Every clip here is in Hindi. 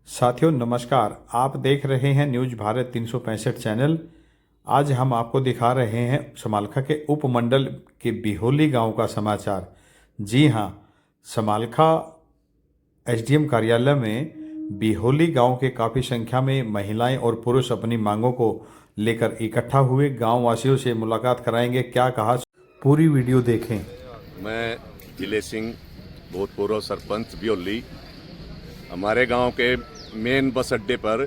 साथियों नमस्कार। आप देख रहे हैं न्यूज भारत 365 चैनल। आज हम आपको दिखा रहे हैं समालखा के उपमंडल के बिहोली गांव का समाचार। जी हां, समालखा एसडीएम कार्यालय में बिहोली गांव के काफ़ी संख्या में महिलाएं और पुरुष अपनी मांगों को लेकर इकट्ठा हुए। गांव वासियों से मुलाकात कराएंगे, क्या कहा, पूरी वीडियो देखें। मैं जिले सिंह, भूतपूर्व सरपंच बिहोली। हमारे गांव के मेन बस अड्डे पर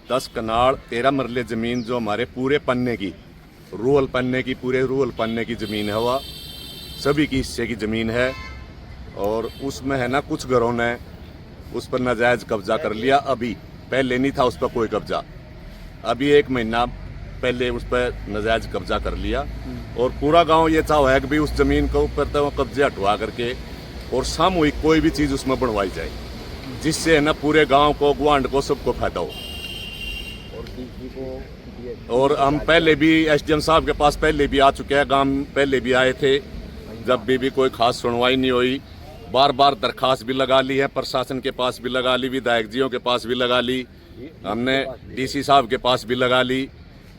10 कनाल 13 मरले ज़मीन जो हमारे पूरे पन्ने की पूरे रूरल पन्ने की ज़मीन है, वह सभी की हिस्से की ज़मीन है। और उसमें है ना, कुछ घरों ने उस पर नाजायज़ कब्जा कर लिया। अभी पहले नहीं था उस पर कोई कब्जा, अभी 1 महीना पहले उस पर नाजायज़ कब्जा कर लिया। और पूरा गांव ये चाह है कि भी उस ज़मीन को ऊपर तो कब्जे हटवा करके और सामूहिक कोई भी चीज़ उसमें बनवाई जाए, जिससे है ना पूरे गांव को, गुआंढ को, सबको फायदा हो। और हम पहले भी एसडीएम साहब के पास पहले भी आ चुके हैं, गांव पहले भी आए थे, जब भी कोई खास सुनवाई नहीं हुई। बार बार दरखास्त भी लगा ली है, प्रशासन के पास भी लगा ली, विधायक जियों के पास भी लगा ली, हमने डीसी साहब के पास भी लगा ली।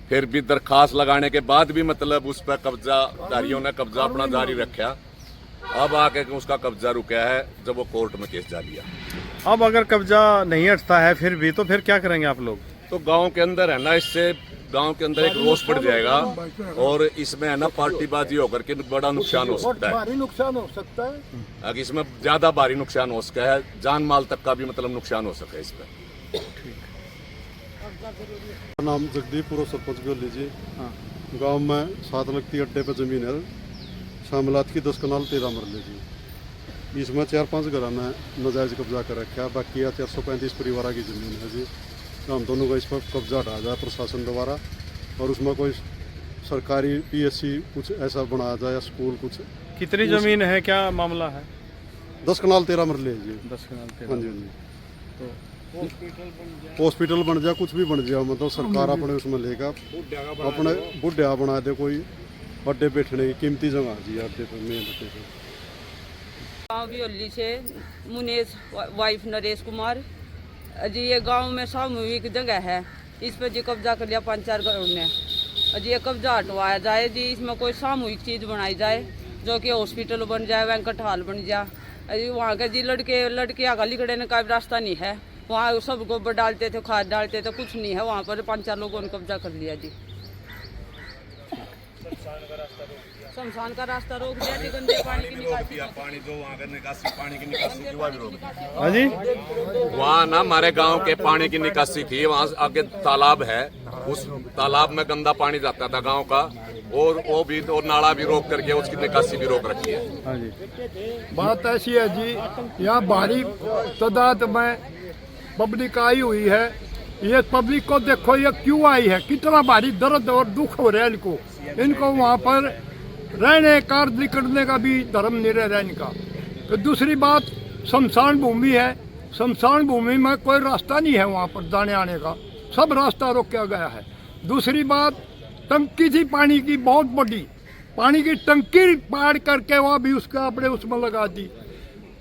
फिर भी दरखास्त लगाने के बाद भी मतलब उस पर कब्जाधारियों ने कब्जा अपना जारी रखा। अब आके उसका कब्जा रुका है जब वो कोर्ट में केस जा लिया। अब अगर कब्जा नहीं हटता है फिर क्या करेंगे आप लोग? तो गांव के अंदर है ना, इससे गांव के अंदर एक रोष पड़ जाएगा और इसमें है ना पार्टीबाजी होकर के बड़ा नुकसान हो सकता है। भारी नुकसान हो सकता है। अगर इसमें ज्यादा भारी नुकसान हो सकता है, जान माल तक का भी मतलब नुकसान हो सके इसमें। नाम जगदीप, पूर्व सरपंच बिहोली जी। गांव में 7 नकती अड्डे पे जमीन है, शामिलात की 10 कनाल 13 मरले जी। इसमें 4-5 घर में नाजायज कब्जा कर रखा है, बाकी 435 परिवार की जमीन है जी। तो हम दोनों का इस पर कब्जा हटाया जाए प्रशासन द्वारा, और उसमें कोई सरकारी पीएससी कुछ ऐसा बनाया जाए या स्कूल कुछ। कितनी जमीन है, क्या मामला है? 10 कनाल 13 मरले है जी। 10 कनाल 13। हाँ जी, हाँ जी। हॉस्पिटल बन जाए, कुछ भी बन जाए, मतलब सरकार अपने उसमें लेगा, अपने बुढ़िया बना दे, कोई अड्डे बैठने की कीमती जगह जी, अड्डे पे, मेन अड्डे पे। गाँव बिहोली से मुनेश वाइफ नरेश कुमार जी। ये गांव में सामूहिक जगह है, इस पर जी कब्जा कर लिया 5-4 घरों ने। जी ये कब्जा हटवाया जाए जी, इसमें कोई सामूहिक चीज़ बनाई जाए, जो कि हॉस्पिटल बन जाए, वेंकट हॉल बन जाए। जी वहाँ के जी लड़के गली खड़े ने का भी रास्ता नहीं है, वहाँ सब गोबर डालते थे, खाद डालते थे, कुछ नहीं है वहाँ पर। 5-4 लोगों ने कब्जा कर लिया जी। शमशान का रास्ता रोक दिया जी, गंदे पानी की निकासी, पानी जो वहाँ का निकासी, पानी की निकासी की वहाँ भी रोक दिया। हाँ जी, वहाँ ना हमारे गांव के पानी की निकासी थी, वहाँ आगे तालाब है, उस तालाब में गंदा पानी जाता था गांव का, और वो भी और नाला भी रोक करके उसकी निकासी भी रोक रखी है। हाँ जी। बात ऐसी है जी, यहाँ भारी तादाद में पब्लिक आई हुई है। ये पब्लिक को देखो ये क्यों आई है, कितना भारी दर्द और दुख हो रहा है इनको वहाँ पर रहने कार्य करने का भी धर्म नहीं रहा इनका। तो दूसरी बात, शमशान भूमि है, शमशान भूमि में कोई रास्ता नहीं है वहाँ पर जाने आने का, सब रास्ता रोका गया है। दूसरी बात, टंकी थी पानी की बहुत बड़ी, पानी की टंकी पाड़ करके वहाँ भी उसका अपने उसमें लगा दी।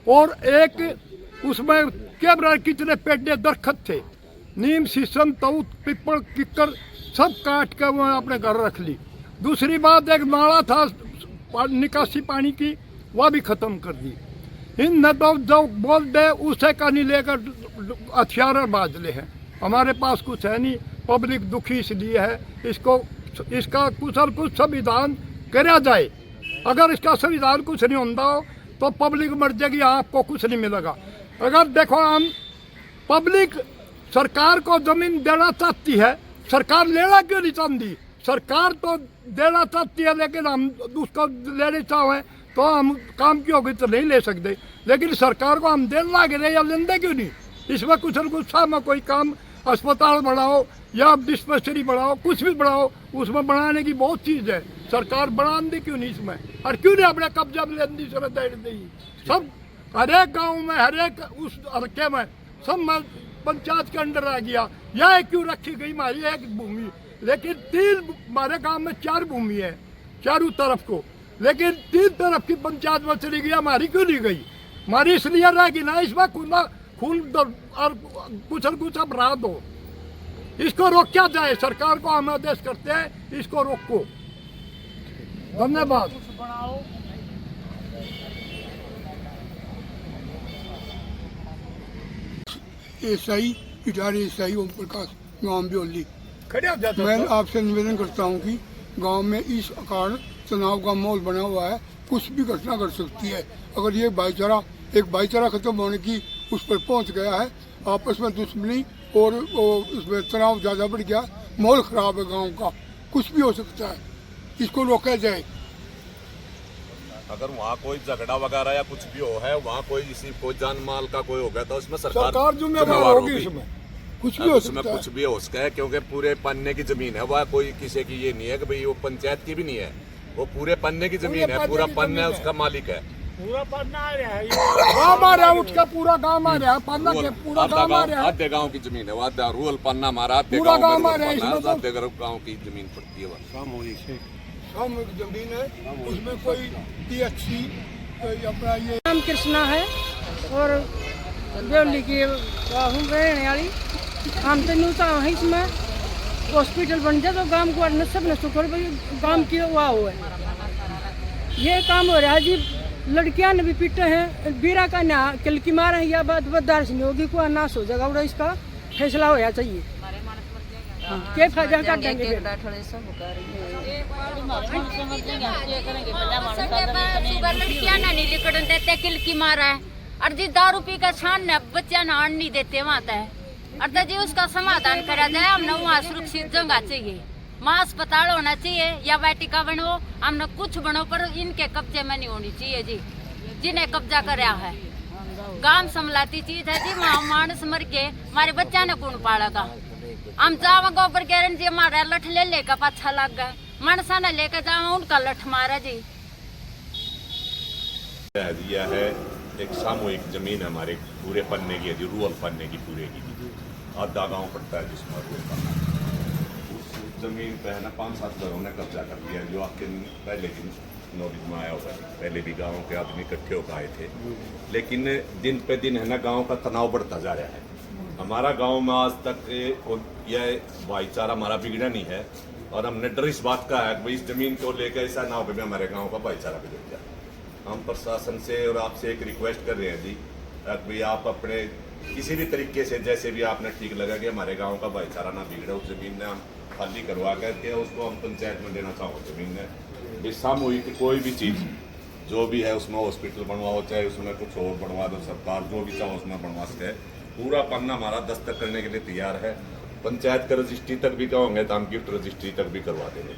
और एक उसमें क्या कितने पेड़ दरख्त थे, नीम, शीशम, तऊत, पिपल, किक्कर सब काट के वो अपने घर रख ली। दूसरी बात, एक नाला था निकासी पानी की, वह भी ख़त्म कर दी। इन न तो जो बोल दे उसे का नहीं लेकर हथियार बाज ले हैं। हमारे पास कुछ है नहीं, पब्लिक दुखी इसलिए है। इसका कुछ और कुछ संविधान करा जाए। अगर इसका संविधान कुछ नहीं होता हो तो पब्लिक मर जाएगी, आपको कुछ नहीं मिलेगा। अगर देखो, हम पब्लिक सरकार को ज़मीन देना चाहती है, सरकार लेना क्यों नहीं चाहती? सरकार तो देना चाहती है, लेकिन हम उसको लेने चाहें तो हम काम की होगी तो नहीं ले सकते। लेकिन सरकार को हम देना लगे या लेंदे क्यों नहीं? इसमें कुछ न कुछ में कोई काम, अस्पताल बढ़ाओ या डिस्पेंसरी बढ़ाओ, कुछ भी बढ़ाओ, उसमें बनाने की बहुत चीज़ है। सरकार बना दे क्यों नहीं इसमें, और क्यों नहीं अपने कब्जा में लेने की जरूरत है? सब हर एक गाँव में, हर एक उस हल्के में, सब में पंचायत के अंडर आ गया। यह क्यों रखी गई हमारी एक भूमि, लेकिन 3 हमारे गांव में 4 भूमि है चारों तरफ को, लेकिन 3 तरफ की पंचायत में चली गई, हमारी क्यों नहीं गई? हमारी इसलिए रहेगी ना, इसमें फूल और कुछ बढ़ा दो। इसको रोका जाए, सरकार को हम आदेश करते हैं, इसको रोको। धन्यवाद। एसआई इटारी एसआई ओम प्रकाश गाँव ब्योली। खड़े हो जाते मैं आपसे निवेदन करता हूँ कि गांव में इस कारण तनाव का माहौल बना हुआ है, कुछ भी घटना घट सकती है। अगर ये भाईचारा खत्म होने की उस पर पहुंच गया है, आपस में दुश्मनी और उसमें तनाव ज़्यादा बढ़ गया, माहौल ख़राब है गांव का, कुछ भी हो सकता है, इसको रोका जाए। अगर वहाँ कोई झगड़ा वगैरह या कुछ भी हो है, वहाँ कोई जान माल का कोई हो गया तो उसमें सरकार जिम्मेवार होगी। इसमें कुछ भी हो उसमें सकता है। कुछ भी हो सकता है, क्योंकि पूरे पन्ने की जमीन है, वह कोई किसी की ये नहीं है कि भाई वो पंचायत की भी नहीं है, वो पूरे पन्ने की जमीन है, पूरा पन्ना उसका मालिक है। पूरा पन्ना आ रहा है, गाँव आ रहा है, उसका पूरा गाँव आ रहा है, पन्ना के पूरा गाँव आ रहा है। आधे गाँव की जमीन है, आधा रूरल पन्ना हमारा, आधे पूरा गाँव गाँव आ रहा है, इसमें तो आधे गाँव की जमीन पड़ती है। सामूहिक जमीन है, उसमें कोई THC अपना ये नाम कृष्णा है और ब्योली की हूँ रहने वाली। हम तो न्यू है, इसमें हॉस्पिटल बन जाए तो गांव को सब ने सुख गांव की वाह हो है। ये काम हो रहा है जी, लड़कियां ने भी पीटे हैं, बीरा का ना किल की मार है या बात बददार से नहीं होगी, कोई नाश हो जाएगा और इसका फैसला होना चाहिए। के फायदा काटेंगे लड़कियां ना नहीं लिकड़न देते, किल की मारा है। और जी दारू पी का छान ने बच्चा ना आन नहीं देते वहाँ तक। और जी उसका समाधान करा जाए, हमने वहाँ सुरक्षित जगह चाहिए, वहाँ अस्पताल होना चाहिए या वाटिका बनो, हमने कुछ बनो, पर इनके कब्जे में नहीं होनी चाहिए जी, जिन्हें कब्जा कराया है। गांव संभलाती चीज है जी, वहाँ मानस मर के हमारे बच्चा ने कौन पालेगा। हम जावा गोबर के जी, हमारा लठ ले लेकर पाछा लग गए, मनसा ने लेकर जावा उनका लठ मारा जी। यह है एक सामूहिक जमीन है हमारे पूरे पन्ने की है जी, रूरल पन्ने की पूरे की, आधा गांव पड़ता है जिसमें उस जमीन पे है ना 5-7 घरों ने कब्जा कर लिया, जो आपके पहले दिन नॉलेज में आया होगा। पहले भी गाँव के आदमी इकट्ठे होकर आए थे, लेकिन दिन पे दिन है ना गाँव का तनाव बढ़ता जा रहा है। हमारा गांव में आज तक यह भाईचारा हमारा बिगड़ा नहीं है, और हमने डर इस बात का है कि इस जमीन को लेकर ऐसा ना हो कि हमारे गांव का भाईचारा बिगड़ जाए। हम प्रशासन से और आपसे एक रिक्वेस्ट कर रहे हैं जी, कि आप अपने किसी भी तरीके से, जैसे भी आपने ठीक लगा कि हमारे गांव का भाईचारा ना बिगड़े, उस जमीन ने हम खाली करवा करके उसको हम पंचायत में देना चाहो। जमीन ने सामूहिक कोई भी चीज़ जो भी है उसमें हॉस्पिटल बनवाओ, चाहे उसमें कुछ और बनवा दो, सरकार जो भी चाहो उसमें बनवा सके। पूरा पन्ना हमारा दस्तक करने के लिए तैयार है। पंचायत का रजिस्ट्री तक भी कहोगे तो हम गिफ्ट रजिस्ट्री तक भी करवा देंगे।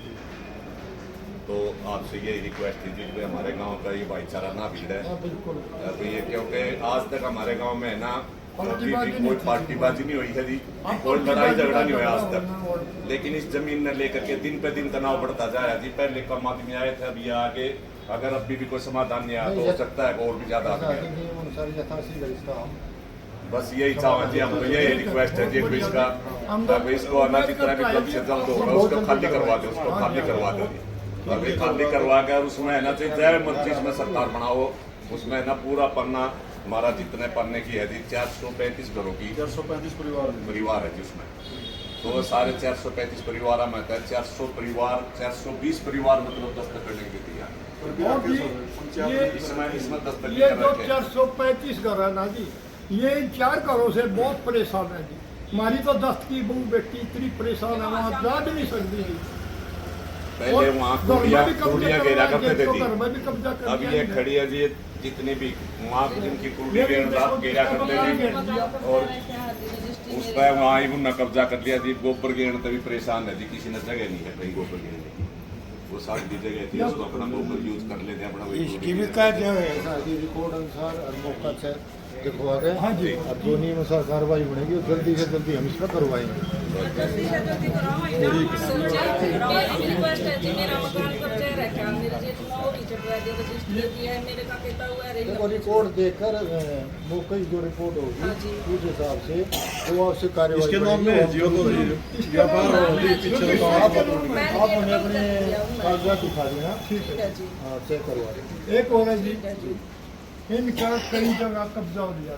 तो आपसे यही रिक्वेस्ट थी कि हमारे गांव का ये भाईचारा ना बिगड़े। तो ये क्योंकि आज तक हमारे गांव में है ना कोई पार्टीबाजी नहीं हुई है जी, कोई लड़ाई झगड़ा नहीं हुआ आज तक, लेकिन इस जमीन ने लेकर के दिन पे दिन तनाव बढ़ता जा रहा है जी। पहले कम आदमी आए थे, अभी आगे अगर अभी भी कोई समाधान नहीं आया तो हो सकता है और भी ज्यादा आदमी। बस यही चाहवा जी, हम यही रिक्वेस्ट है जी, इसको ना जितना भी जल्द से जल्द होगा उसको खाली करवा दो, उसको खाली करवा दो। अभी खाली करवा कर उसमें है ना जय मर्जी इसमें सरकार बनाओ, उसमें ना पूरा पन्ना हमारा जितने पन्ने की है जी 435 घरों की 435 परिवार है जी उसमें, तो सारे 435 परिवार में 400 परिवार 420 परिवार मतलब दस्तक करने की तैयार है। इसमें दस्तक ये जो 435 घर है ना जी, ये 4 घरों से बहुत परेशान है जी। हमारी तो 10 की बहू बेटी इतनी परेशान है, वहाँ जा भी नहीं सकती जी। पहले वहाँ कुड़िया घेरा करते थे जी, अब अब ये खड़ी है जी, जितनी भी वहाँ जिनकी कुड़ी घेरा करते थे और उस पर वहाँ ही उन्होंने कब्जा कर लिया जी। गोबर घेरने तभी परेशान है जी, किसी ने जगह नहीं है कहीं गोबर घेरने की, वो सारी जगह थी, उसको अपना गोबर यूज कर लेते हैं अपना। इसकी भी क्या जो है रिकॉर्ड अनुसार और मौका से दिखवा गए। हाँ जी, अब जो नियमानुसार कार्रवाई बनेगी और जल्दी से जल्दी हम इसमें करवाएंगे। जल्दी से जल्दी कराओ, रिक्वेस्ट है जी। मेरा मकान कब्जे रखा, मेरे जेठ में वो भी चढ़वा दे, रजिस्ट्री किया है, मेरे का कहता हुआ है वो रिपोर्ट देखकर मौके की जो रिपोर्ट होगी उस हिसाब से वो आपसे कार्रवाई इसके नाम में है जी, वो तो व्यापार आप हमें अपने कागजात दिखा देना, ठीक है जी, हाँ चेक करवा देंगे। एक और है जी, इनका कई जगह कब्जा हो लिया,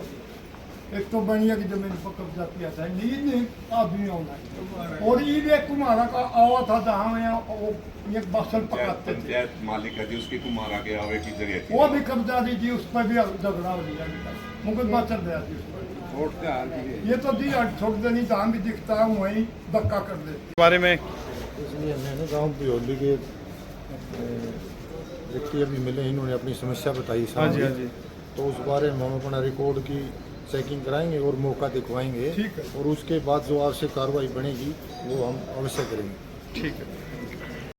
एक तो बनिया की जमीन पर कब्जा किया था, नहीं आदमियों ने, और ये भी एक कुम्हारा का आवा था जहाँ में वो एक बासल पकाते थे, पंचायत मालिक है जी उसकी कुम्हारा के आवे की जगह थी, वो भी कब्जा दी थी, उस पर भी झगड़ा हो गया, मुकदमा चल रहा थी उस पर। ये तो दी छोड़ देनी तो हम भी दिखता है वहीं धक्का कर देते। बारे में इसलिए मैंने गाँव बिहोली के व्यक्ति अभी मिले, इन्होंने अपनी समस्या बताई हाँ जी, हाँ जी। तो उस बारे में हम अपना रिकॉर्ड की चेकिंग कराएंगे और मौका दिखवाएंगे, ठीक है। और उसके बाद जो आवश्यक कार्रवाई बनेगी वो हम अवश्य करेंगे। ठीक है।